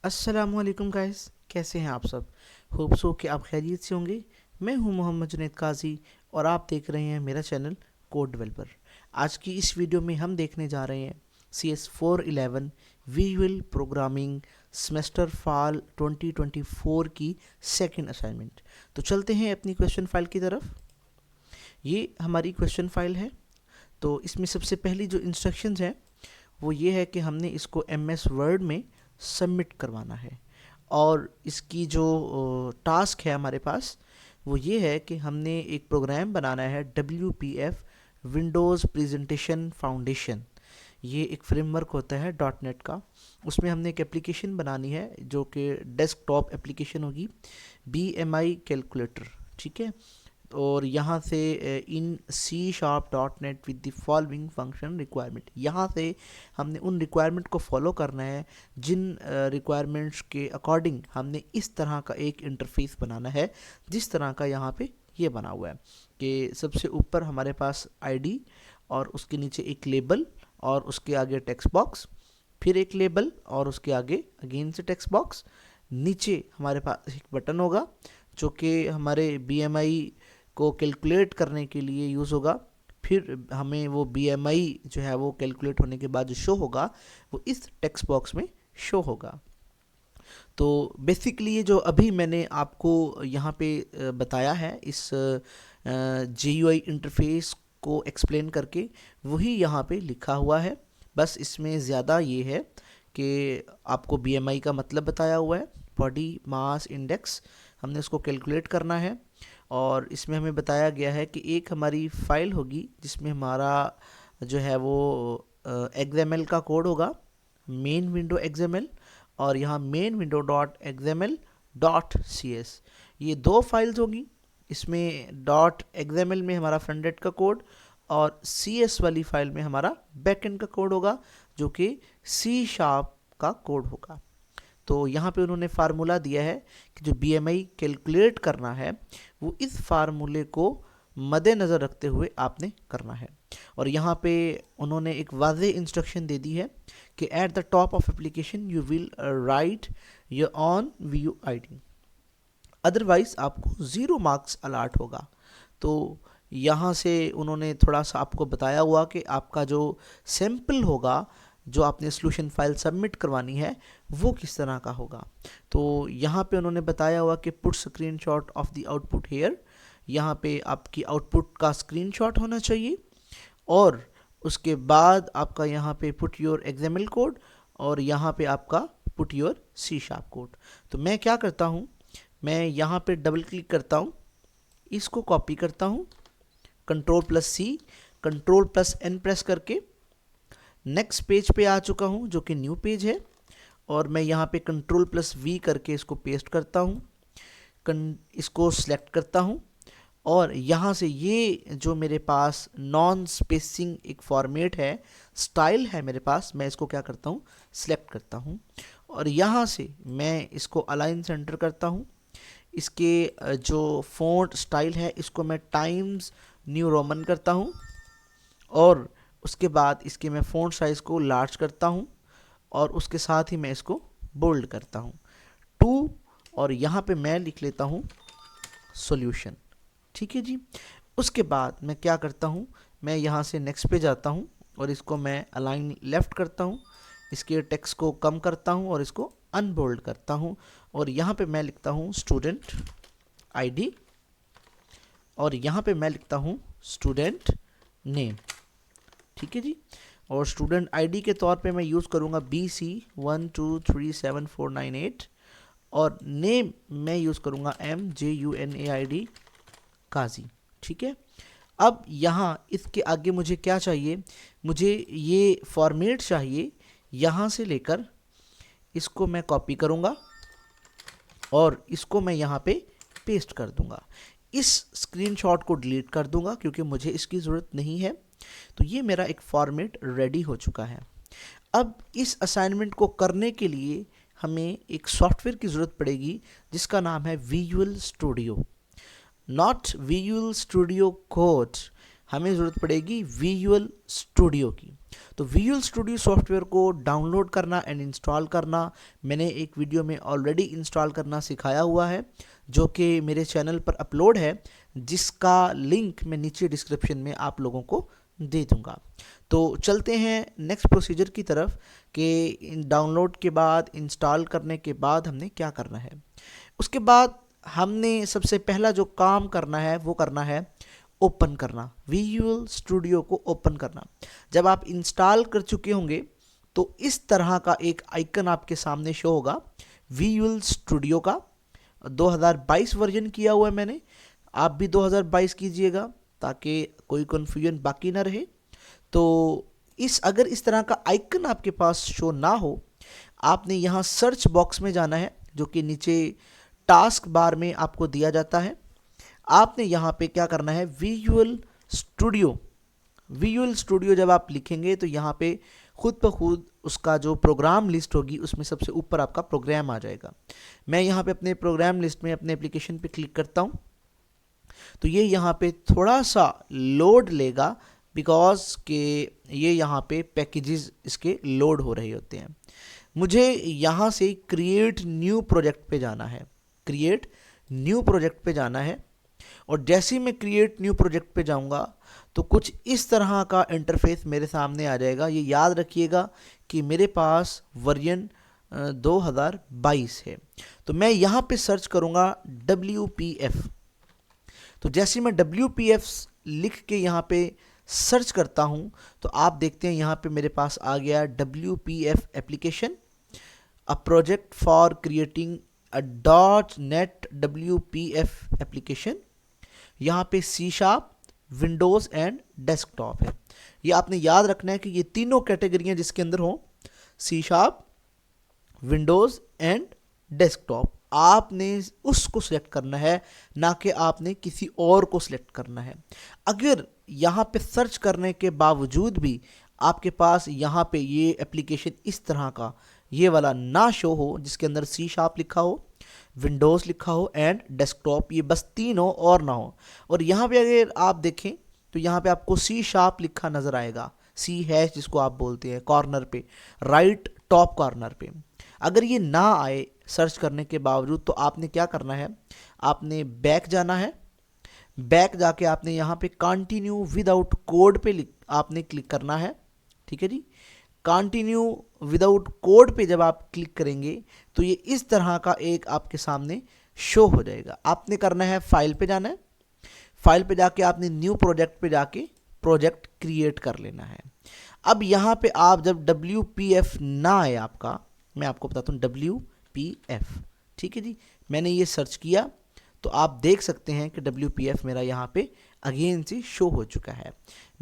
अस्सलामुअलैकुम गाइस, कैसे हैं आप सब। होप सो कि आप खैरियत से होंगे। मैं हूं मोहम्मद जुनैद काजी और आप देख रहे हैं मेरा चैनल कोड डेवलपर। आज की इस वीडियो में हम देखने जा रहे हैं CS411 visual programming semester fall 2024 की सेकंड असाइनमेंट। तो चलते हैं अपनी क्वेश्चन फाइल की तरफ। ये हमारी क्वेश्चन फाइल है। तो इसमें सबसे पहली जो इंस्ट्रक्शंस हैं वो ये है कि हमने इसको MS वर्ड में सबमिट करवाना है। और इसकी जो टास्क है हमारे पास वो ये है कि हमने एक प्रोग्राम बनाना है WPF विंडोज़ प्रेजेंटेशन फाउंडेशन। ये एक फ्रेमवर्क होता है .NET का। उसमें हमने एक एप्लीकेशन बनानी है जो कि डेस्कटॉप एप्लीकेशन होगी, BMI कैलकुलेटर। ठीक है। और यहाँ से इन C#.NET with the following function requirement, यहाँ से हमने उन रिक्वायरमेंट को फॉलो करना है जिन रिक्वायरमेंट्स के अकॉर्डिंग हमने इस तरह का एक इंटरफेस बनाना है, जिस तरह का यहाँ पे ये बना हुआ है कि सबसे ऊपर हमारे पास ID और उसके नीचे एक लेबल और उसके आगे टेक्स्ट बॉक्स, फिर एक लेबल और उसके आगे अगेन से टेक्स्ट बॉक्स, नीचे हमारे पास एक बटन होगा जो कि हमारे BMI को कैलकुलेट करने के लिए यूज़ होगा। फिर हमें वो BMI जो है वो कैलकुलेट होने के बाद जो शो होगा वो इस टेक्स्ट बॉक्स में शो होगा। तो बेसिकली ये जो अभी मैंने आपको यहाँ पे बताया है इस GUI इंटरफेस को एक्सप्लेन करके, वही यहाँ पे लिखा हुआ है। बस इसमें ज़्यादा ये है कि आपको BMI का मतलब बताया हुआ है, बॉडी मास इंडेक्स, हमने उसको कैलकुलेट करना है। और इसमें हमें बताया गया है कि एक हमारी फ़ाइल होगी जिसमें हमारा जो है वो XML का कोड होगा, मेन विंडो XML, और यहाँ मेन विंडो .xml.cs, ये दो फाइल्स होगी। इसमें .xml में हमारा फ्रंट एंड का कोड और CS वाली फाइल में हमारा बैक एंड का कोड होगा जो कि C# का कोड होगा। तो यहाँ पे उन्होंने फार्मूला दिया है कि जो BMI कैलकुलेट करना है वो इस फार्मूले को मद्देनज़र रखते हुए आपने करना है। और यहाँ पे उन्होंने एक वाज़े इंस्ट्रक्शन दे दी है कि at the top of application you will write your on view ID, otherwise आपको 0 मार्क्स अलाट होगा। तो यहाँ से उन्होंने थोड़ा सा आपको बताया हुआ कि आपका जो सैम्पल होगा, जो आपने सोल्यूशन फाइल सबमिट करवानी है, वो किस तरह का होगा। तो यहाँ पे उन्होंने बताया हुआ कि put screenshot of the output here, यहाँ पे आपकी आउटपुट का स्क्रीनशॉट होना चाहिए। और उसके बाद आपका यहाँ पे पुट योर XML कोड और यहाँ पे आपका पुट योर C# कोड। तो मैं क्या करता हूँ, मैं यहाँ पे डबल क्लिक करता हूँ, इसको कॉपी करता हूँ, Ctrl+C Ctrl+N प्रेस करके नेक्स्ट पेज पे आ चुका हूँ जो कि न्यू पेज है। और मैं यहाँ पे Ctrl+V करके इसको पेस्ट करता हूँ, इसको सिलेक्ट करता हूँ और यहाँ से ये जो मेरे पास नॉन स्पेसिंग एक फॉर्मेट है, स्टाइल है मेरे पास, मैं इसको क्या करता हूँ, सिलेक्ट करता हूँ और यहाँ से मैं इसको अलाइन सेंटर करता हूँ। इसके जो फ़ॉन्ट स्टाइल है इसको मैं टाइम्स न्यू रोमन करता हूँ और उसके बाद इसके मैं फ़ॉन्ट साइज़ को लार्ज करता हूँ और उसके साथ ही मैं इसको बोल्ड करता हूँ 2 और यहाँ पे मैं लिख लेता हूँ सॉल्यूशन। ठीक है जी। उसके बाद मैं क्या करता हूँ, मैं यहाँ से नेक्स्ट पे जाता हूँ और इसको मैं अलाइन लेफ़्ट करता हूँ, इसके टेक्स्ट को कम करता हूँ और इसको अनबोल्ड करता हूँ और यहाँ पे मैं लिखता हूँ स्टूडेंट ID और यहाँ पे मैं लिखता हूँ स्टूडेंट नेम। ठीक है जी। और स्टूडेंट ID के तौर पे मैं यूज़ करूँगा BC123748 और नेम मैं यूज़ करूँगा MJUNAID काजी। ठीक है। अब यहाँ इसके आगे मुझे क्या चाहिए, मुझे ये फॉर्मेट चाहिए, यहाँ से लेकर इसको मैं कॉपी करूँगा और इसको मैं यहाँ पे पेस्ट कर दूँगा। इस स्क्रीनशॉट को डिलीट कर दूँगा क्योंकि मुझे इसकी ज़रूरत नहीं है। तो ये मेरा एक फॉर्मेट रेडी हो चुका है। अब इस असाइनमेंट को करने के लिए हमें एक सॉफ्टवेयर की ज़रूरत पड़ेगी जिसका नाम है visual studio, not visual studio code, हमें ज़रूरत पड़ेगी विजुअल स्टूडियो की। तो विजुअल स्टूडियो सॉफ्टवेयर को डाउनलोड करना एंड इंस्टॉल करना मैंने एक वीडियो में ऑलरेडी इंस्टॉल करना सिखाया हुआ है, जो कि मेरे चैनल पर अपलोड है, जिसका लिंक मैं नीचे डिस्क्रिप्शन में आप लोगों को दे दूंगा। तो चलते हैं नेक्स्ट प्रोसीजर की तरफ कि डाउनलोड के बाद इंस्टॉल करने के बाद हमने क्या करना है। उसके बाद हमने सबसे पहला जो काम करना है वो करना है ओपन करना, विजुअल स्टूडियो को ओपन करना। जब आप इंस्टॉल कर चुके होंगे तो इस तरह का एक आइकन आपके सामने शो होगा विजुअल स्टूडियो का। 2022 वर्जन किया हुआ है मैंने, आप भी 2022 कीजिएगा ताकि कोई कन्फ्यूजन बाकी ना रहे। तो अगर इस तरह का आइकन आपके पास शो ना हो, आपने यहाँ सर्च बॉक्स में जाना है, जो कि नीचे टास्क बार में आपको दिया जाता है। आपने यहाँ पे क्या करना है, विजुअल स्टूडियो जब आप लिखेंगे तो यहाँ पे खुद ब खुद उसका जो प्रोग्राम लिस्ट होगी उसमें सबसे ऊपर आपका प्रोग्राम आ जाएगा। मैं यहाँ पे अपने प्रोग्राम लिस्ट में अपने एप्लीकेशन पे क्लिक करता हूँ, तो ये यहाँ पे थोड़ा सा लोड लेगा, बिकॉज के ये यहाँ पे पैकेजेस इसके लोड हो रहे होते हैं। मुझे यहाँ से क्रिएट न्यू प्रोजेक्ट पे जाना है, और जैसे ही मैं क्रिएट न्यू प्रोजेक्ट पे जाऊंगा तो कुछ इस तरह का इंटरफेस मेरे सामने आ जाएगा। ये याद रखिएगा कि मेरे पास वर्जन 2022 है, तो मैं यहाँ पे सर्च करूँगा WPF। तो जैसे मैं WPF लिख के यहाँ पे सर्च करता हूँ तो आप देखते हैं यहाँ पे मेरे पास आ गया WPF application, a project for creating a .NET WPF application. यहाँ पे C#, विंडोज़ एंड डेस्कटॉप है। ये आपने याद रखना है कि ये तीनों कैटेगरियाँ जिसके अंदर हो, C#, विंडोज़ एंड डेस्कटॉप, आपने उसको सिलेक्ट करना है, ना कि आपने किसी और को सिलेक्ट करना है। अगर यहाँ पे सर्च करने के बावजूद भी आपके पास यहाँ पे ये एप्लीकेशन इस तरह का ये वाला ना शो हो, जिसके अंदर C# लिखा हो, विंडोज़ लिखा हो एंड डेस्कटॉप, ये बस तीन हो और ना हो, और यहाँ पे अगर आप देखें तो यहाँ पे आपको C# लिखा नज़र आएगा, C# जिसको आप बोलते हैं, कॉर्नर पे, राइट टॉप कॉर्नर पे। अगर ये ना आए सर्च करने के बावजूद तो आपने क्या करना है, आपने बैक जाना है। बैक जाके आपने यहाँ पे कंटिन्यू विदाउट कोड पे आपने क्लिक करना है। ठीक है जी, कंटिन्यू विदाउट कोड पे जब आप क्लिक करेंगे तो ये इस तरह का एक आपके सामने शो हो जाएगा। आपने करना है फाइल पे जाना है, फाइल पे जाके आपने न्यू प्रोजेक्ट पे जाके प्रोजेक्ट क्रिएट कर लेना है। अब यहाँ पे आप जब WPF ना आए आपका, मैं आपको बताता हूँ WPF। ठीक है जी, मैंने ये सर्च किया तो आप देख सकते हैं कि WPF मेरा यहाँ पे अगेन से शो हो चुका है।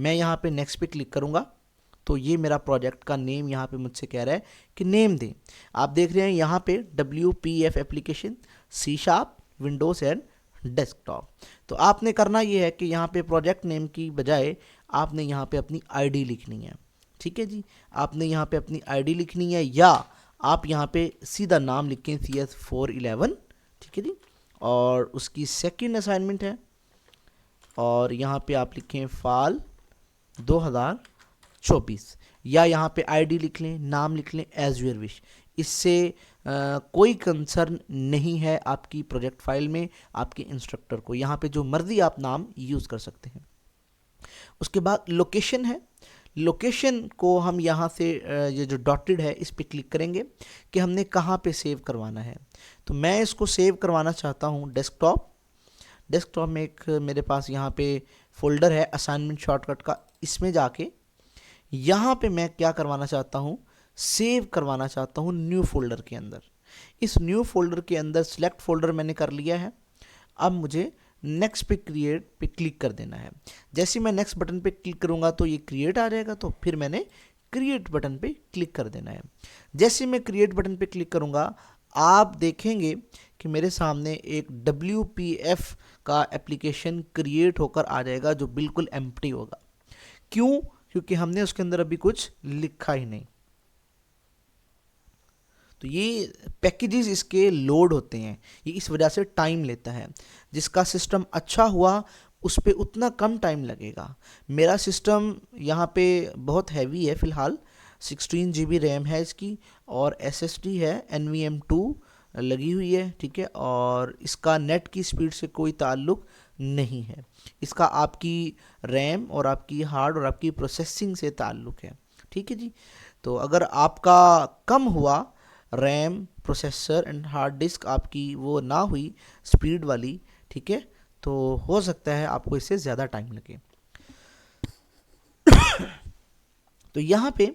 मैं यहाँ पे नेक्स्ट पे क्लिक करूँगा तो ये मेरा प्रोजेक्ट का नेम यहाँ पे मुझसे कह रहा है कि नेम दें। आप देख रहे हैं यहाँ पे WPF application, C#, Windows and desktop. तो आपने करना ये है कि यहाँ पे प्रोजेक्ट नेम की बजाय आपने यहाँ पे अपनी ID लिखनी है। ठीक है जी, आपने यहाँ पे अपनी ID लिखनी है, या आप यहाँ पे सीधा नाम लिखें CS411। ठीक है जी, और उसकी सेकंड असाइनमेंट है, और यहाँ पे आप लिखें फाल 2024, या यहाँ पे ID लिख लें, नाम लिख लें, एज यूर विश। इससे कोई कंसर्न नहीं है आपकी प्रोजेक्ट फाइल में आपके इंस्ट्रक्टर को, यहाँ पे जो मर्जी आप नाम यूज़ कर सकते हैं। उसके बाद लोकेशन है, लोकेशन को हम यहाँ से ये जो डॉटेड है इस पे क्लिक करेंगे कि हमने कहाँ पे सेव करवाना है। तो मैं इसको सेव करवाना चाहता हूँ डेस्कटॉप में। एक मेरे पास यहाँ पे फोल्डर है असाइनमेंट शॉर्टकट का, इसमें जाके यहाँ पे मैं क्या करवाना चाहता हूँ, सेव करवाना चाहता हूँ न्यू फोल्डर के अंदर। इस न्यू फोल्डर के अंदर सिलेक्ट फोल्डर मैंने कर लिया है। अब मुझे नेक्स्ट पे क्रिएट पे क्लिक कर देना है। जैसे मैं नेक्स्ट बटन पे क्लिक करूँगा तो ये क्रिएट आ जाएगा, तो फिर मैंने क्रिएट बटन पे क्लिक कर देना है। जैसे मैं क्रिएट बटन पे क्लिक करूँगा आप देखेंगे कि मेरे सामने एक WPF का एप्लीकेशन क्रिएट होकर आ जाएगा, जो बिल्कुल एम्प्टी होगा। क्यों? क्योंकि हमने उसके अंदर अभी कुछ लिखा ही नहीं। तो ये पैकेजेस इसके लोड होते हैं, ये इस वजह से टाइम लेता है। जिसका सिस्टम अच्छा हुआ उस पर उतना कम टाइम लगेगा। मेरा सिस्टम यहाँ पे बहुत हैवी है फ़िलहाल, 16 GB रैम है इसकी और SSD है NVMe2 लगी हुई है, ठीक है। और इसका नेट की स्पीड से कोई ताल्लुक नहीं है, इसका आपकी रैम और आपकी हार्ड और आपकी प्रोसेसिंग से ताल्लुक है, ठीक है जी। तो अगर आपका कम हुआ RAM, processor and hard disk आपकी वो ना हुई स्पीड वाली, ठीक है, तो हो सकता है आपको इससे ज़्यादा टाइम लगे। तो यहाँ पे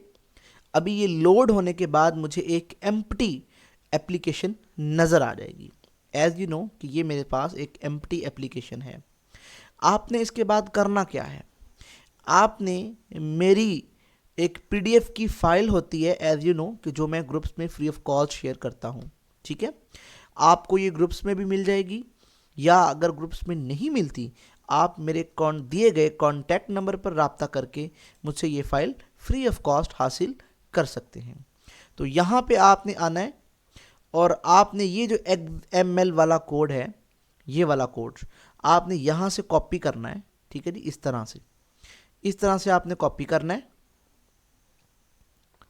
अभी ये लोड होने के बाद मुझे एक एम्प्टी एप्लीकेशन नज़र आ जाएगी। एज यू नो कि ये मेरे पास एक एम्प्टी एप्लीकेशन है। आपने इसके बाद करना क्या है, आपने मेरी एक PDF की फ़ाइल होती है एज यू नो कि जो मैं ग्रुप्स में फ्री ऑफ कॉस्ट शेयर करता हूँ, ठीक है। आपको ये ग्रुप्स में भी मिल जाएगी, या अगर ग्रुप्स में नहीं मिलती आप मेरे दिए गए कॉन्टैक्ट नंबर पर रब्ता करके मुझसे ये फ़ाइल फ्री ऑफ कॉस्ट हासिल कर सकते हैं। तो यहाँ पे आपने आना है और आपने ये जो XML वाला कोड है, ये वाला कोड आपने यहाँ से कॉपी करना है, ठीक है जी। इस तरह से आपने कॉपी करना है,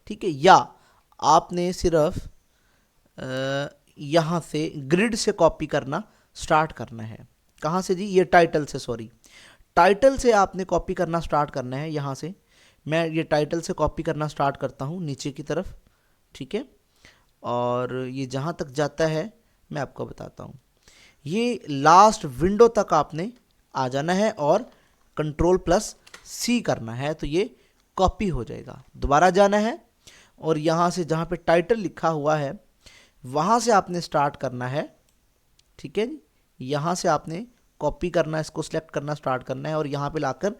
ठीक है। या आपने सिर्फ यहाँ से ग्रिड से कॉपी करना स्टार्ट करना है। कहाँ से जी, ये टाइटल से, सॉरी, टाइटल से आपने कॉपी करना स्टार्ट करना है। यहाँ से मैं ये टाइटल से कॉपी करना स्टार्ट करता हूँ नीचे की तरफ, ठीक है। और ये जहाँ तक जाता है मैं आपको बताता हूँ, ये लास्ट विंडो तक आपने आ जाना है और Ctrl+C करना है, तो ये कॉपी हो जाएगा। दोबारा जाना है और यहाँ से जहाँ पे टाइटल लिखा हुआ है वहाँ से आपने स्टार्ट करना है, ठीक है। यहाँ से आपने कॉपी करना, इसको सिलेक्ट करना स्टार्ट करना है और यहाँ पे लाकर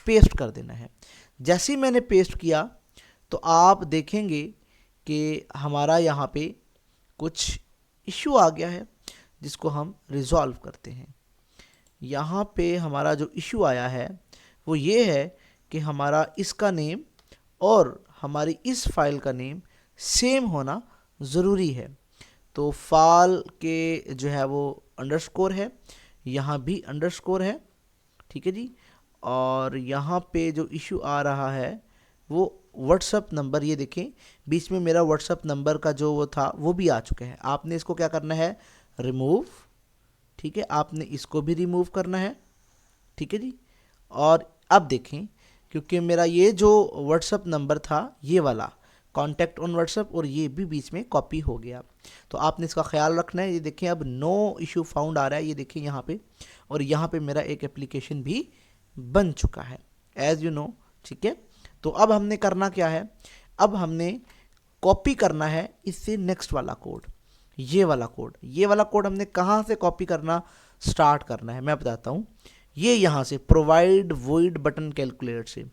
पेस्ट कर देना है। जैसे ही मैंने पेस्ट किया तो आप देखेंगे कि हमारा यहाँ पे कुछ इशू आ गया है जिसको हम रिजॉल्व करते हैं। यहाँ पे हमारा जो इशू आया है वो ये है कि हमारा इसका नेम और हमारी इस फाइल का नेम सेम होना ज़रूरी है। तो फाइल के जो है वो अंडरस्कोर है, यहाँ भी अंडरस्कोर है, ठीक है जी। और यहाँ पे जो इशू आ रहा है वो व्हाट्सअप नंबर, ये देखें बीच में मेरा व्हाट्सअप नंबर का जो वो था वो भी आ चुका है। आपने इसको क्या करना है, रिमूव, ठीक है। आपने इसको भी रिमूव करना है, ठीक है जी। और अब देखें क्योंकि मेरा ये जो व्हाट्सअप नंबर था ये वाला कॉन्टैक्ट ऑन व्हाट्सअप और ये भी बीच में कॉपी हो गया, तो आपने इसका ख्याल रखना है। ये देखें अब नो इशू फाउंड आ रहा है, ये देखें यहाँ पे, और यहाँ पे मेरा एक एप्लीकेशन भी बन चुका है एज यू नो, ठीक है। तो अब हमने करना क्या है, अब हमने कॉपी करना है इससे नेक्स्ट वाला कोड, ये वाला कोड हमने कहाँ से कॉपी करना स्टार्ट करना है मैं बताता हूँ। ये यहाँ से प्रोवाइड वॉइड बटन कैलकुलेट से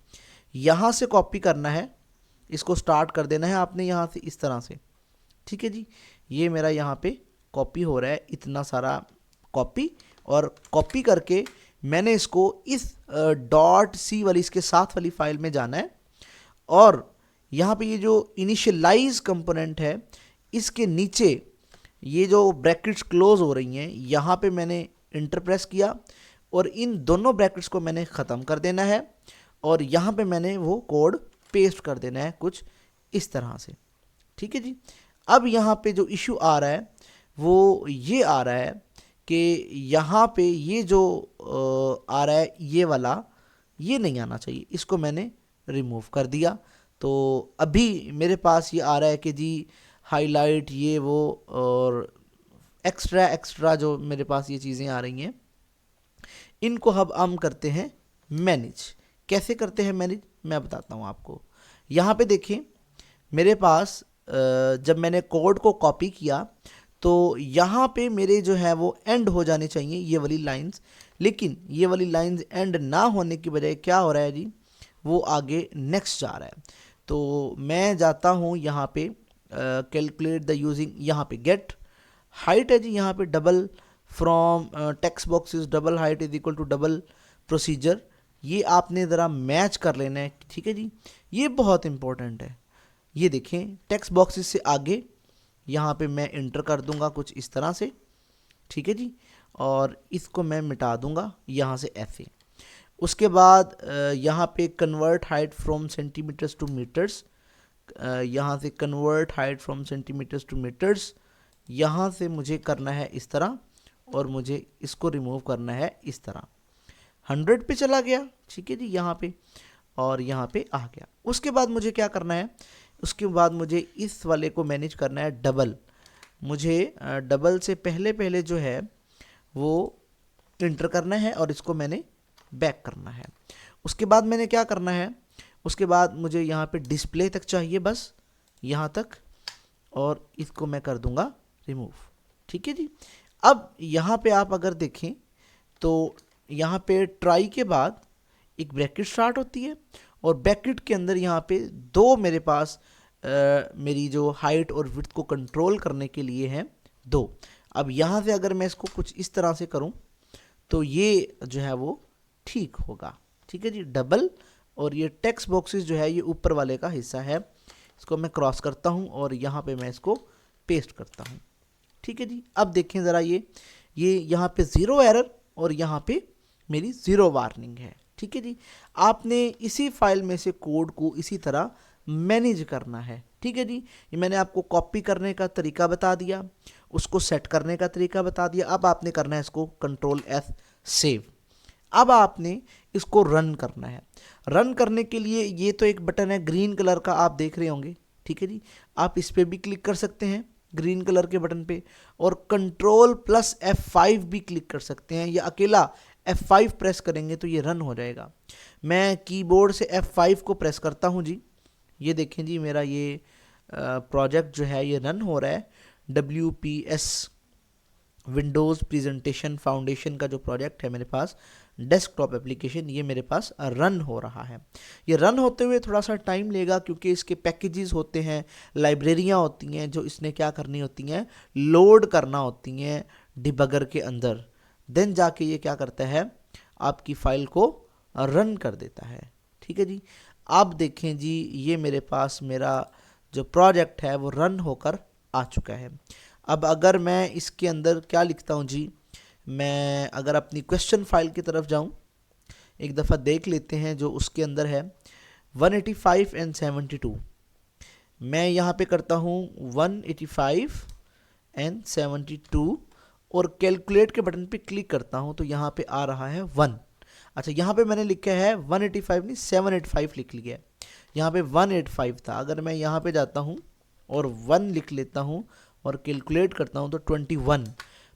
यहाँ से कॉपी करना है, इसको स्टार्ट कर देना है आपने यहाँ से इस तरह से, ठीक है जी। ये मेरा यहाँ पे कॉपी हो रहा है इतना सारा कॉपी, और कॉपी करके मैंने इसको इस .c वाली इसके साथ वाली फाइल में जाना है और यहाँ पे ये जो इनिशियलाइज कंपोनेंट है इसके नीचे ये जो ब्रैकेट्स क्लोज हो रही हैं यहाँ पे मैंने इंटर प्रेस किया और इन दोनों ब्रैकेट्स को मैंने ख़त्म कर देना है और यहाँ पे मैंने वो कोड पेस्ट कर देना है कुछ इस तरह से, ठीक है जी। अब यहाँ पे जो इशू आ रहा है वो ये आ रहा है कि यहाँ पे ये जो आ रहा है ये वाला, ये नहीं आना चाहिए, इसको मैंने रिमूव कर दिया। तो अभी मेरे पास ये आ रहा है कि जी हाईलाइट ये वो और एक्स्ट्रा जो मेरे पास ये चीज़ें आ रही हैं इनको अब हम करते हैं मैनेज। कैसे करते हैं मैनेज मैं बताता हूँ आपको। यहाँ पे देखें मेरे पास जब मैंने कोड को कॉपी किया तो यहाँ पे मेरे जो है वो एंड हो जाने चाहिए ये वाली लाइंस, लेकिन ये वाली लाइंस एंड ना होने की बजाय क्या हो रहा है जी, वो आगे नेक्स्ट जा रहा है। तो मैं जाता हूँ यहाँ पे कैलकुलेट द यूजिंग, यहाँ पे गेट हाइट है जी, यहाँ पे double from text boxes double height is equal to double procedure, ये आपने ज़रा मैच कर लेना है, ठीक है जी। ये बहुत इंपॉर्टेंट है। ये देखें टेक्स्ट बॉक्सेस से आगे यहाँ पे मैं इंटर कर दूंगा कुछ इस तरह से, ठीक है जी। और इसको मैं मिटा दूंगा यहाँ से ऐसे। उसके बाद यहाँ पे convert height from centimetres to metres, यहाँ से convert height from centimetres to metres, यहाँ से मुझे करना है इस तरह और मुझे इसको रिमूव करना है इस तरह। 100 पे चला गया, ठीक है जी, यहाँ पे और यहाँ पे आ गया। उसके बाद मुझे क्या करना है, उसके बाद मुझे इस वाले को मैनेज करना है डबल। मुझे डबल से पहले पहले जो है वो इंटर करना है और इसको मैंने बैक करना है। उसके बाद मैंने क्या करना है, उसके बाद मुझे यहाँ पे डिस्प्ले तक चाहिए, बस यहाँ तक, और इसको मैं कर दूंगा रिमूव, ठीक है जी। अब यहाँ पे आप अगर देखें तो यहाँ पे ट्राई के बाद एक ब्रैकेट स्टार्ट होती है और ब्रैकेट के अंदर यहाँ पे दो मेरे पास मेरी जो हाइट और विड्थ को कंट्रोल करने के लिए हैं दो। अब यहाँ से अगर मैं इसको कुछ इस तरह से करूँ तो ये जो है वो ठीक होगा, ठीक है जी, डबल। और ये टेक्स्ट बॉक्सेस जो है ये ऊपर वाले का हिस्सा है, इसको मैं क्रॉस करता हूँ और यहाँ पे मैं इसको पेस्ट करता हूँ, ठीक है जी। अब देखें ज़रा, ये यहाँ पे 0 एरर और यहाँ पे मेरी 0 वार्निंग है, ठीक है जी। आपने इसी फाइल में से कोड को इसी तरह मैनेज करना है, ठीक है जी। ये मैंने आपको कॉपी करने का तरीका बता दिया, उसको सेट करने का तरीका बता दिया। अब आपने करना है इसको Ctrl+S सेव। अब आपने इसको रन करना है। रन करने के लिए ये तो एक बटन है ग्रीन कलर का, आप देख रहे होंगे, ठीक है जी। आप इस पर भी क्लिक कर सकते हैं ग्रीन कलर के बटन पे, और Ctrl+F5 भी क्लिक कर सकते हैं, या अकेला F5 प्रेस करेंगे तो ये रन हो जाएगा। मैं कीबोर्ड से F5 को प्रेस करता हूँ जी, ये देखें जी मेरा ये प्रोजेक्ट जो है ये रन हो रहा है। WPS विंडोज़ प्रेजेंटेशन फाउंडेशन का जो प्रोजेक्ट है मेरे पास, डेस्कटॉप एप्लीकेशन, ये मेरे पास रन हो रहा है। ये रन होते हुए थोड़ा सा टाइम लेगा क्योंकि इसके पैकेजेस होते हैं, लाइब्रेरियाँ होती हैं जो इसने क्या करनी होती हैं, लोड करना होती हैं डिबगर के अंदर। देन जाके ये क्या करता है, आपकी फ़ाइल को रन कर देता है, ठीक है जी। अब देखें जी, ये मेरे पास मेरा जो प्रोजेक्ट है वो रन होकर आ चुका है। अब अगर मैं इसके अंदर क्या लिखता हूँ जी, मैं अगर अपनी क्वेश्चन फाइल की तरफ जाऊँ, एक दफ़ा देख लेते हैं जो उसके अंदर है 185 एंड 72। मैं यहाँ पे करता हूँ 185 एंड 72 और कैलकुलेट के बटन पे क्लिक करता हूँ तो यहाँ पे आ रहा है 1। अच्छा, यहाँ पे मैंने लिखा है 185 नहीं 785 लिख लिया है, यहाँ पे 185 था। अगर मैं यहाँ पे जाता हूँ और 1 लिख लेता हूँ और कैलकुलेट करता हूँ तो 21,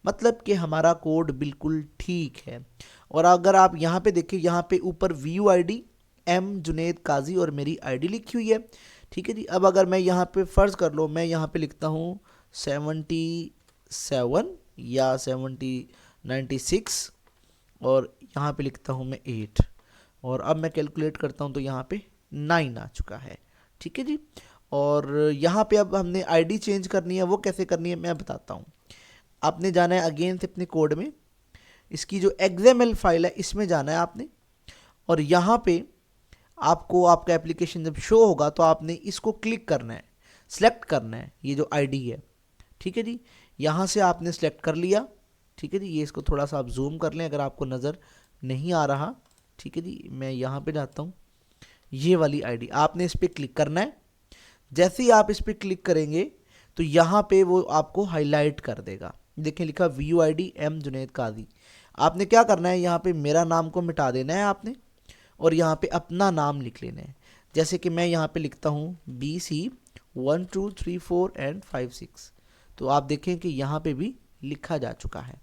मतलब कि हमारा कोड बिल्कुल ठीक है। और अगर आप यहाँ पे देखें, यहाँ पे ऊपर VUID M जुनेद काजी और मेरी ID लिखी हुई है, ठीक है जी। अब अगर मैं यहाँ पे फ़र्ज़ कर लो, मैं यहाँ पे लिखता हूँ 77 या 96 और यहाँ पे लिखता हूँ मैं 8, और अब मैं कैलकुलेट करता हूँ तो यहाँ पे 9 आ चुका है, ठीक है जी। और यहाँ पे अब हमने ID चेंज करनी है, वो कैसे करनी है मैं बताता हूँ। आपने जाना है अगेन से अपने कोड में, इसकी जो XML फाइल है इसमें जाना है आपने, और यहाँ पे आपको आपका एप्लीकेशन जब शो होगा तो आपने इसको क्लिक करना है, सेलेक्ट करना है ये जो ID है, ठीक है जी। यहाँ से आपने सेलेक्ट कर लिया, ठीक है जी। ये इसको थोड़ा सा आप जूम कर लें अगर आपको नज़र नहीं आ रहा, ठीक है जी। मैं यहाँ पे जाता हूँ, ये वाली ID आपने इस पर क्लिक करना है। जैसे ही आप इस पर क्लिक करेंगे तो यहाँ पे वो आपको हाईलाइट कर देगा, देखें लिखा VUID M जुनेद काजी। आपने क्या करना है, यहाँ पे मेरा नाम को मिटा देना है आपने, और यहाँ पे अपना नाम लिख लेना है। जैसे कि मैं यहाँ पे लिखता हूँ BC 1 2 3 4 एंड 5 6, तो आप देखें कि यहाँ पे भी लिखा जा चुका है,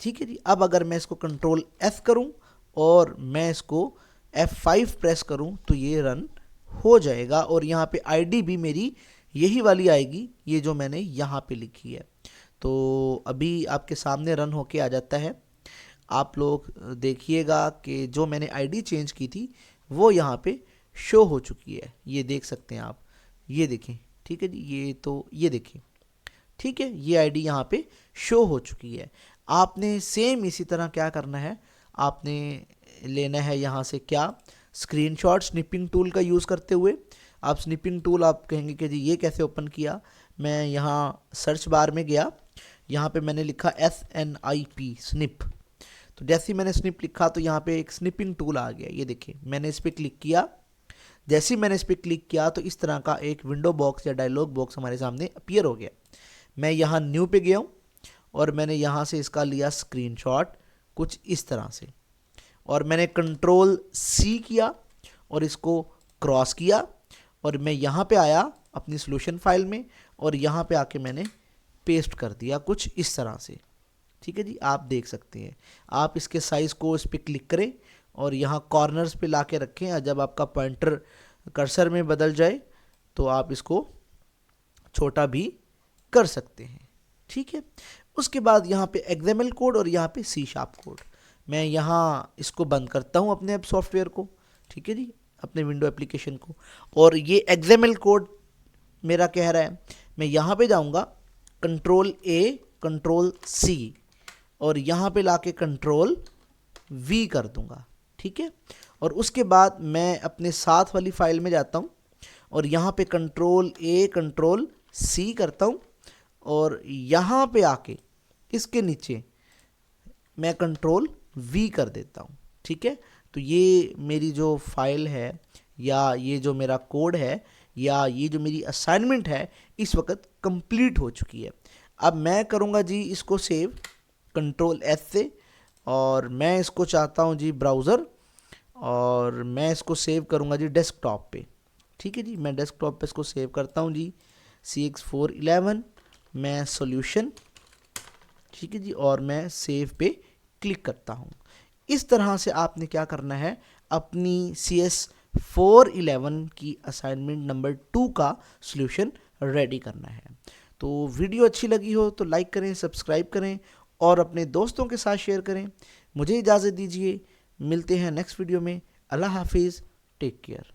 ठीक है जी। अब अगर मैं इसको Ctrl+S करूँ और मैं इसको F5 प्रेस करूँ तो ये रन हो जाएगा, और यहाँ पे ID भी मेरी यही वाली आएगी, ये जो मैंने यहाँ पे लिखी है। तो अभी आपके सामने रन होके आ जाता है। आप लोग देखिएगा कि जो मैंने ID चेंज की थी वो यहाँ पे शो हो चुकी है, ये देख सकते हैं आप, ये देखें, ठीक है जी। ये तो ये देखें, ठीक है, ये ID यहाँ पे शो हो चुकी है। आपने सेम इसी तरह क्या करना है, आपने लेना है यहाँ से क्या, स्क्रीनशॉट स्निपिंग टूल का यूज़ करते हुए। आप स्निपिंग टूल आप कहेंगे कि जी ये कैसे ओपन किया, मैं यहाँ सर्च बार में गया, यहाँ पे मैंने लिखा SNIP स्निप। तो जैसे ही मैंने स्निप लिखा तो यहाँ पे एक स्निपिंग टूल आ गया, ये देखिए मैंने इस पर क्लिक किया। जैसे ही मैंने इस पर क्लिक किया तो इस तरह का एक विंडो बॉक्स या डायलॉग बॉक्स हमारे सामने अपीयर हो गया। मैं यहाँ न्यू पे गया हूँ और मैंने यहाँ से इसका लिया स्क्रीनशॉट कुछ इस तरह से, और मैंने कंट्रोल C किया और इसको क्रॉस किया और मैं यहाँ पे आया अपनी सॉल्यूशन फाइल में और यहाँ पे आके मैंने पेस्ट कर दिया कुछ इस तरह से। ठीक है जी, आप देख सकते हैं। आप इसके साइज़ को इस पर क्लिक करें और यहाँ कॉर्नर्स पे ला के रखें, और जब आपका पॉइंटर कर्सर में बदल जाए तो आप इसको छोटा भी कर सकते हैं। ठीक है, उसके बाद यहाँ पे XML कोड और यहाँ पे C# कोड। मैं यहाँ इसको बंद करता हूँ अपने सॉफ्टवेयर को, ठीक है जी, अपने विंडो एप्लीकेशन को। और ये XML कोड मेरा कह रहा है, मैं यहाँ पे जाऊँगा कंट्रोल A कंट्रोल C और यहाँ पे लाके कंट्रोल V कर दूँगा। ठीक है, और उसके बाद मैं अपने साथ वाली फाइल में जाता हूँ और यहाँ पे कंट्रोल A कंट्रोल C करता हूँ और यहाँ पे आके इसके नीचे मैं कंट्रोल V कर देता हूँ। ठीक है, तो ये मेरी जो फाइल है या ये जो मेरा कोड है या ये जो मेरी असाइनमेंट है इस वक्त कंप्लीट हो चुकी है। अब मैं करूँगा जी इसको सेव कंट्रोल S से, और मैं इसको चाहता हूँ जी ब्राउज़र, और मैं इसको सेव करूँगा जी डेस्कटॉप पे। ठीक है जी, मैं डेस्कटॉप पे इसको सेव करता हूँ जी CX411, मैं सॉल्यूशन, ठीक है जी, और मैं सेव पे क्लिक करता हूँ। इस तरह से आपने क्या करना है, अपनी CS411 की असाइनमेंट नंबर 2 का सॉल्यूशन रेडी करना है। तो वीडियो अच्छी लगी हो तो लाइक करें, सब्सक्राइब करें और अपने दोस्तों के साथ शेयर करें। मुझे इजाज़त दीजिए, मिलते हैं नेक्स्ट वीडियो में। अल्लाह हाफिज़, टेक केयर।